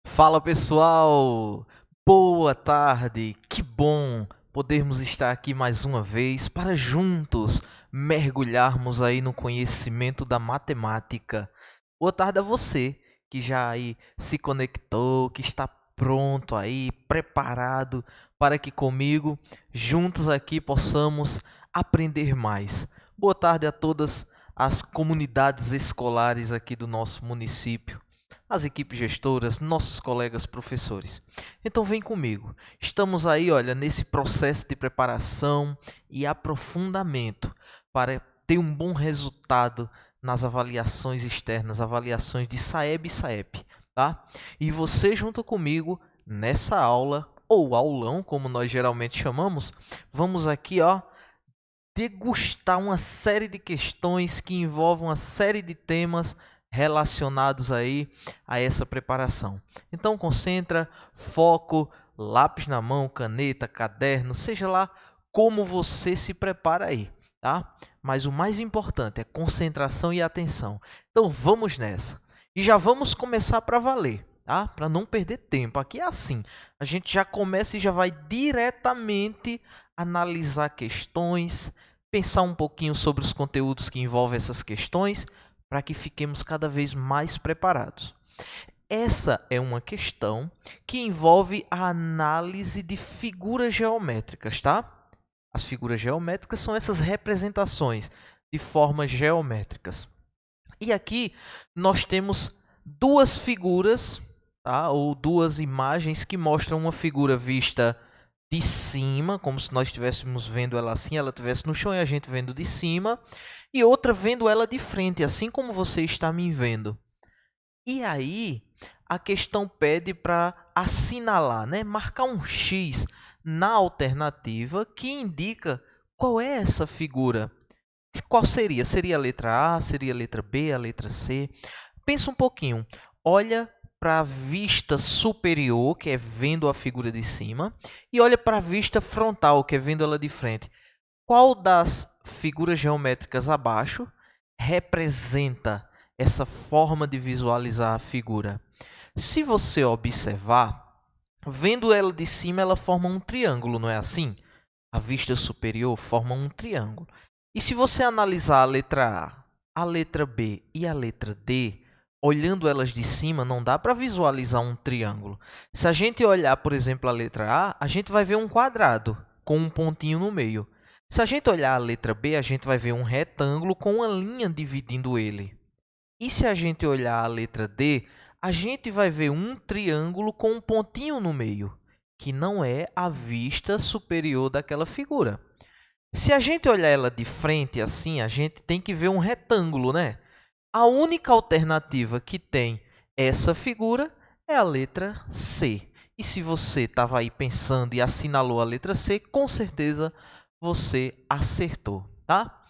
Fala pessoal, boa tarde, que bom podermos estar aqui mais uma vez para juntos mergulharmos aí no conhecimento da matemática. Boa tarde a você que já aí se conectou, que está pronto aí, preparado para que comigo juntos aqui possamos aprender mais. Boa tarde a todas as comunidades escolares aqui do nosso município, as equipes gestoras, nossos colegas professores. Então vem comigo. Estamos aí, olha, nesse processo de preparação e aprofundamento para ter um bom resultado nas avaliações externas, avaliações de SAEB e SAEP, tá? E você junto comigo nessa aula ou aulão, como nós geralmente chamamos, vamos aqui, ó, degustar uma série de questões que envolvem uma série de temas relacionados aí a essa preparação. Então concentra, foco, lápis na mão, caneta, caderno, seja lá como você se prepara aí, tá? Mas o mais importante é concentração e atenção. Então vamos nessa. E já vamos começar para valer, tá? Para não perder tempo. Aqui é assim, a gente já começa e já vai diretamente analisar questões, pensar um pouquinho sobre os conteúdos que envolvem essas questões, para que fiquemos cada vez mais preparados. Essa é uma questão que envolve a análise de figuras geométricas, tá? As figuras geométricas são essas representações de formas geométricas. E aqui nós temos duas figuras, tá? Ou duas imagens que mostram uma figura vista de cima, como se nós estivéssemos vendo ela assim, ela estivesse no chão e a gente vendo de cima, e outra vendo ela de frente, assim como você está me vendo. E aí, a questão pede para assinalar, né? Marcar um X na alternativa que indica qual é essa figura. Qual seria? Seria a letra A, seria a letra B, a letra C? Pensa um pouquinho, olha para a vista superior, que é vendo a figura de cima, e olha para a vista frontal, que é vendo ela de frente. Qual das figuras geométricas abaixo representa essa forma de visualizar a figura? Se você observar, vendo ela de cima, ela forma um triângulo, não é assim? A vista superior forma um triângulo. E se você analisar a letra A, a letra B e a letra D, olhando elas de cima, não dá para visualizar um triângulo. Se a gente olhar, por exemplo, a letra A, a gente vai ver um quadrado com um pontinho no meio. Se a gente olhar a letra B, a gente vai ver um retângulo com uma linha dividindo ele. E se a gente olhar a letra D, a gente vai ver um triângulo com um pontinho no meio, que não é a vista superior daquela figura. Se a gente olhar ela de frente assim, a gente tem que ver um retângulo, né? A única alternativa que tem essa figura é a letra C. E se você estava aí pensando e assinalou a letra C, com certeza você acertou, tá?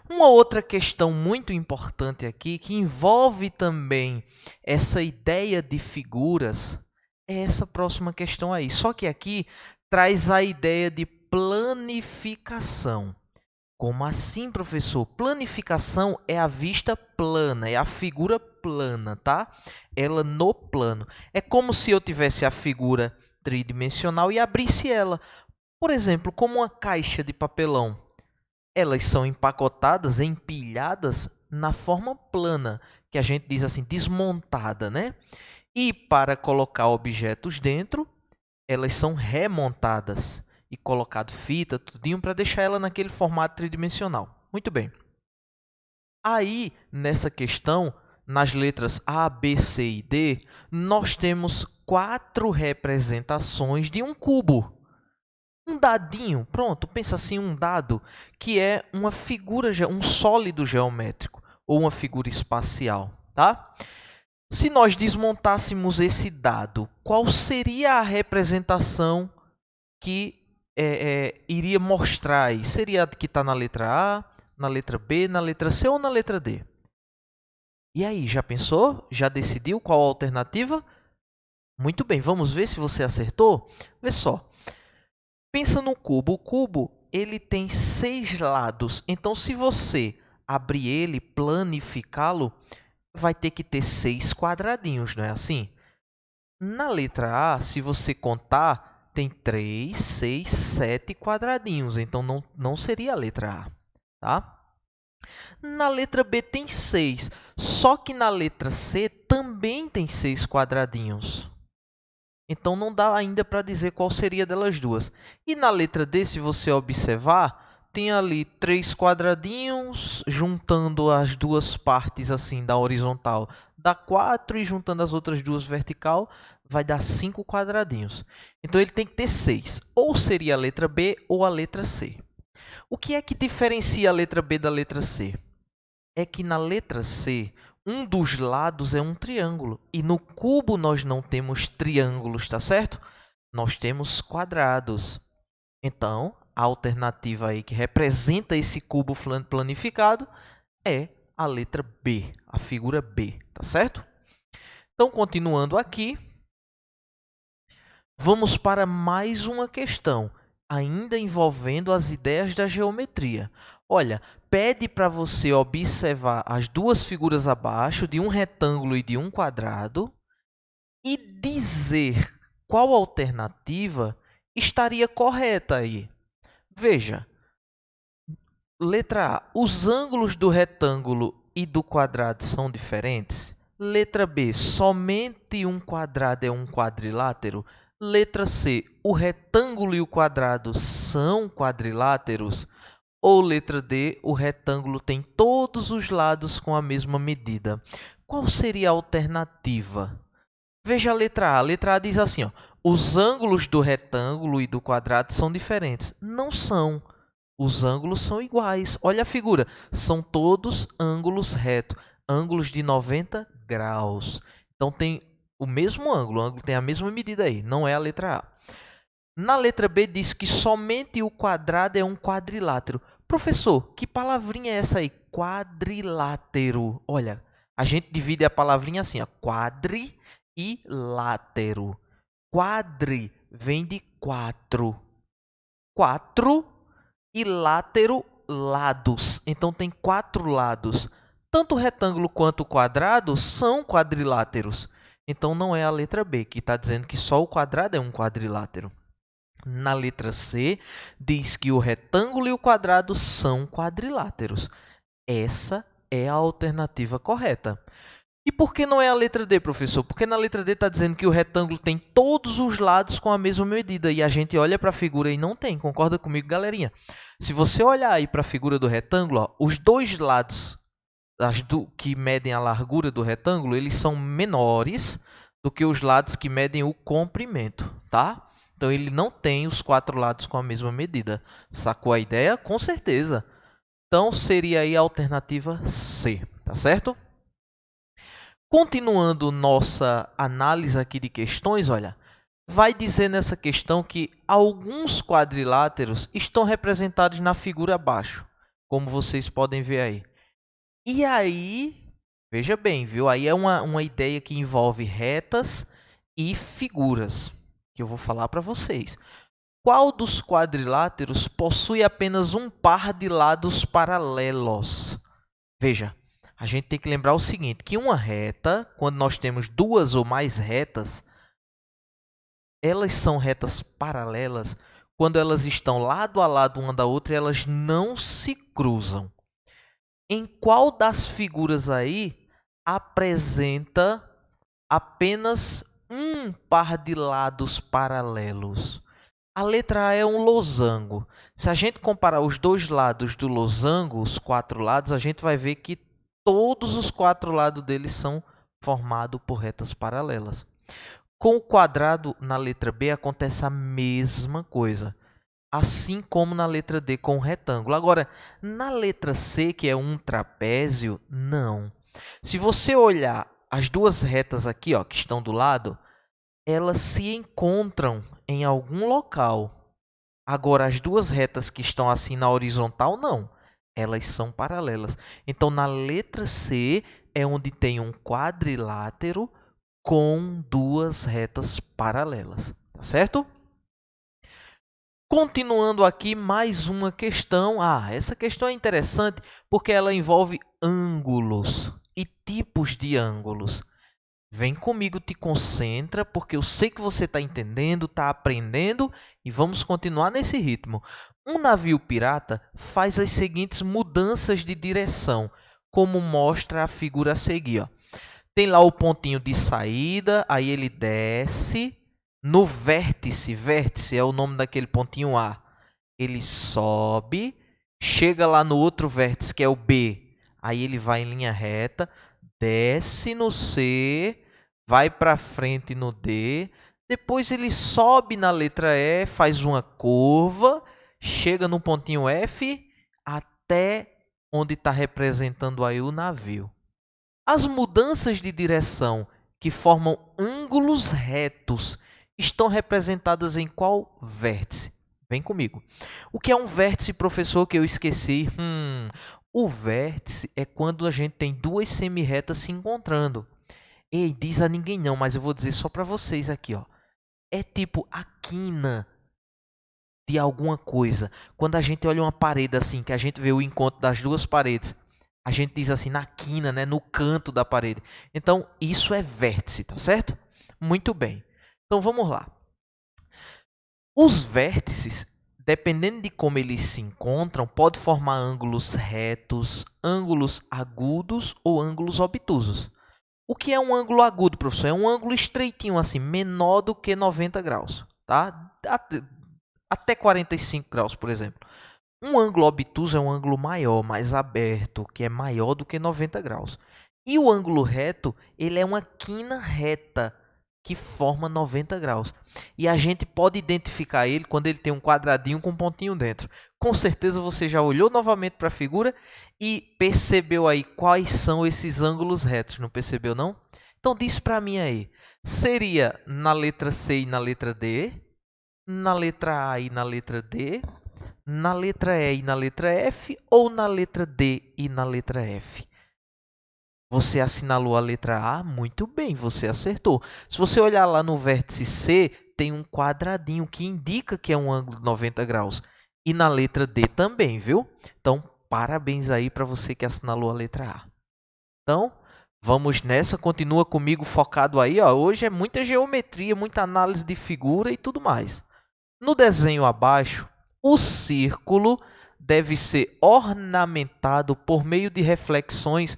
Uma outra questão muito importante aqui, que envolve também essa ideia de figuras, é essa próxima questão aí. Só que aqui traz a ideia de planificação. Como assim, professor? Planificação é a vista plana, é a figura plana, tá? Ela no plano. É como se eu tivesse a figura tridimensional e abrisse ela. Por exemplo, como uma caixa de papelão. Elas são empacotadas, empilhadas na forma plana, que a gente diz assim, desmontada, né? E para colocar objetos dentro, elas são remontadas e colocado fita, tudinho, para deixar ela naquele formato tridimensional. Muito bem. Aí, nessa questão, nas letras A, B, C e D, nós temos 4 representações de um cubo. Um dadinho, pronto, pensa assim, um dado, que é uma figura, um sólido geométrico, ou uma figura espacial, tá? Se nós desmontássemos esse dado, qual seria a representação que iria mostrar aí? Seria a que está na letra A, Na letra B, na letra C ou na letra D? E aí, já pensou? Já decidiu qual a alternativa? Muito bem, vamos ver se você acertou? Vê só. Pensa no cubo. O cubo ele tem 6 lados. Então, se você abrir ele, planificá-lo, vai ter que ter 6 quadradinhos, não é assim? Na letra A, se você contar, tem 3, 6, 7 quadradinhos. Então, não seria a letra A, tá? Na letra B tem 6, só que na letra C também tem 6 quadradinhos. Então, não dá ainda para dizer qual seria delas duas. E na letra D, se você observar, tem ali 3 quadradinhos, juntando as duas partes assim da horizontal, dá 4, e juntando as outras duas vertical, vai dar 5 quadradinhos. Então, ele tem que ter 6. Ou seria a letra B ou a letra C. O que é que diferencia a letra B da letra C? É que na letra C, um dos lados é um triângulo. E no cubo nós não temos triângulos, tá certo? Nós temos quadrados. Então, a alternativa aí que representa esse cubo planificado é a letra B, a figura B, tá certo? Então, continuando aqui, vamos para mais uma questão, ainda envolvendo as ideias da geometria. Olha, pede para você observar as duas figuras abaixo, de um retângulo e de um quadrado, e dizer qual alternativa estaria correta aí. Veja, letra A, os ângulos do retângulo e do quadrado são diferentes? Letra B, somente um quadrado é um quadrilátero? Letra C, o retângulo e o quadrado são quadriláteros? Ou letra D, o retângulo tem todos os lados com a mesma medida? Qual seria a alternativa? Veja a letra A. A letra A diz assim, ó, os ângulos do retângulo e do quadrado são diferentes. Não são. Os ângulos são iguais. Olha a figura. São todos ângulos retos, ângulos de 90 graus. Então, tem o mesmo ângulo, o ângulo tem a mesma medida aí. Não é a letra A. Na letra B, diz que somente o quadrado é um quadrilátero. Professor, que palavrinha é essa aí? Quadrilátero. Olha, a gente divide a palavrinha assim, ó, quadri e látero. Quadri vem de 4. 4 e látero, lados. Então, tem 4 lados. Tanto o retângulo quanto o quadrado são quadriláteros. Então, não é a letra B, que está dizendo que só o quadrado é um quadrilátero. Na letra C, diz que o retângulo e o quadrado são quadriláteros. Essa é a alternativa correta. E por que não é a letra D, professor? Porque na letra D está dizendo que o retângulo tem todos os lados com a mesma medida. E a gente olha para a figura e não tem. Concorda comigo, galerinha? Se você olhar aí para a figura do retângulo, ó, os dois lados que medem a largura do retângulo, eles são menores do que os lados que medem o comprimento, tá? Então, ele não tem os 4 lados com a mesma medida. Sacou a ideia? Com certeza. Então, seria aí a alternativa C, tá certo? Continuando nossa análise aqui de questões, olha, vai dizer nessa questão que alguns quadriláteros estão representados na figura abaixo, como vocês podem ver aí. E aí, veja bem, viu? Aí é uma ideia que envolve retas e figuras, que eu vou falar para vocês. Qual dos quadriláteros possui apenas um par de lados paralelos? Veja, a gente tem que lembrar o seguinte, que uma reta, quando nós temos duas ou mais retas, elas são retas paralelas quando elas estão lado a lado uma da outra e elas não se cruzam. Em qual das figuras aí apresenta apenas um par de lados paralelos? A letra A é um losango. Se a gente comparar os dois lados do losango, os 4 lados, a gente vai ver que todos os 4 lados deles são formados por retas paralelas. Com o quadrado, na letra B, acontece a mesma coisa. Assim como na letra D com o retângulo. Agora, na letra C, que é um trapézio, não. Se você olhar as duas retas aqui, ó, que estão do lado, elas se encontram em algum local. Agora, as duas retas que estão assim na horizontal, não. Elas são paralelas. Então, na letra C é onde tem um quadrilátero com duas retas paralelas, tá certo? Continuando aqui, mais uma questão. Essa questão é interessante porque ela envolve ângulos e tipos de ângulos. Vem comigo, te concentra, porque eu sei que você está entendendo, está aprendendo e vamos continuar nesse ritmo. Um navio pirata faz as seguintes mudanças de direção, como mostra a figura a seguir. Ó. Tem lá o pontinho de saída, aí ele desce. No vértice, vértice é o nome daquele pontinho A. Ele sobe, chega lá no outro vértice, que é o B. Aí ele vai em linha reta, desce no C, vai para frente no D. Depois ele sobe na letra E, faz uma curva, chega no pontinho F, até onde está representando aí o navio. As mudanças de direção que formam ângulos retos estão representadas em qual vértice? Vem comigo. O que é um vértice, professor, que eu esqueci? O vértice é quando a gente tem duas semirretas se encontrando. Ei, diz a ninguém não, mas eu vou dizer só para vocês aqui. Ó. É tipo a quina de alguma coisa. Quando a gente olha uma parede assim, que a gente vê o encontro das duas paredes, a gente diz assim, na quina, né? No canto da parede. Então, isso é vértice, tá certo? Muito bem. Então, vamos lá. Os vértices, dependendo de como eles se encontram, podem formar ângulos retos, ângulos agudos ou ângulos obtusos. O que é um ângulo agudo, professor? É um ângulo estreitinho, assim, menor do que 90 graus. Tá? Até 45 graus, por exemplo. Um ângulo obtuso é um ângulo maior, mais aberto, que é maior do que 90 graus. E o ângulo reto, ele é uma quina reta que forma 90 graus. E a gente pode identificar ele quando ele tem um quadradinho com um pontinho dentro. Com certeza você já olhou novamente para a figura e percebeu aí quais são esses ângulos retos, não percebeu não? Então diz para mim aí, seria na letra C e na letra D, na letra A e na letra D, na letra E e na letra F ou na letra D e na letra F? Você assinalou a letra A? Muito bem, você acertou. Se você olhar lá no vértice C, tem um quadradinho que indica que é um ângulo de 90 graus. E na letra D também, viu? Então, parabéns aí para você que assinalou a letra A. Então, vamos nessa. Continua comigo focado aí. Ó. Hoje é muita geometria, muita análise de figura e tudo mais. No desenho abaixo, o círculo deve ser ornamentado por meio de reflexões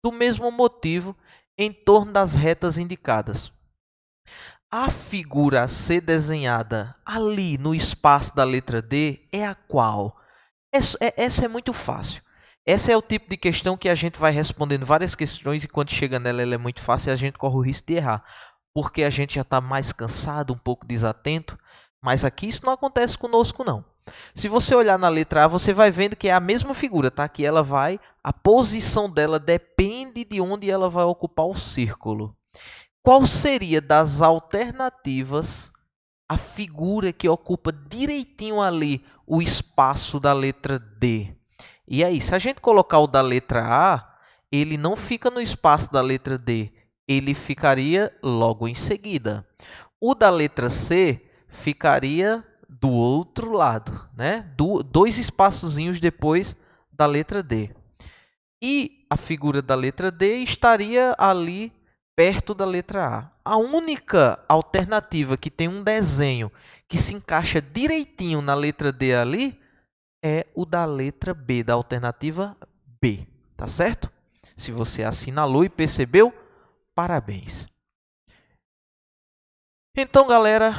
do mesmo motivo em torno das retas indicadas. A figura a ser desenhada ali no espaço da letra D é a qual? Essa é muito fácil. Essa é o tipo de questão que a gente vai respondendo várias questões e quando chega nela ela é muito fácil e a gente corre o risco de errar. Porque a gente já está mais cansado, um pouco desatento. Mas aqui isso não acontece conosco não. Se você olhar na letra A, você vai vendo que é a mesma figura, tá? Que ela vai, a posição dela depende de onde ela vai ocupar o círculo. Qual seria das alternativas a figura que ocupa direitinho ali o espaço da letra D? E aí, se a gente colocar o da letra A, ele não fica no espaço da letra D, ele ficaria logo em seguida. O da letra C ficaria do outro lado, né? Dois espaçozinhos depois da letra D. E a figura da letra D estaria ali perto da letra A. A única alternativa que tem um desenho que se encaixa direitinho na letra D ali é o da letra B, da alternativa B, tá certo? Se você assinalou e percebeu, parabéns. Então, galera,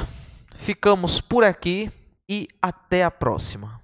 ficamos por aqui e até a próxima.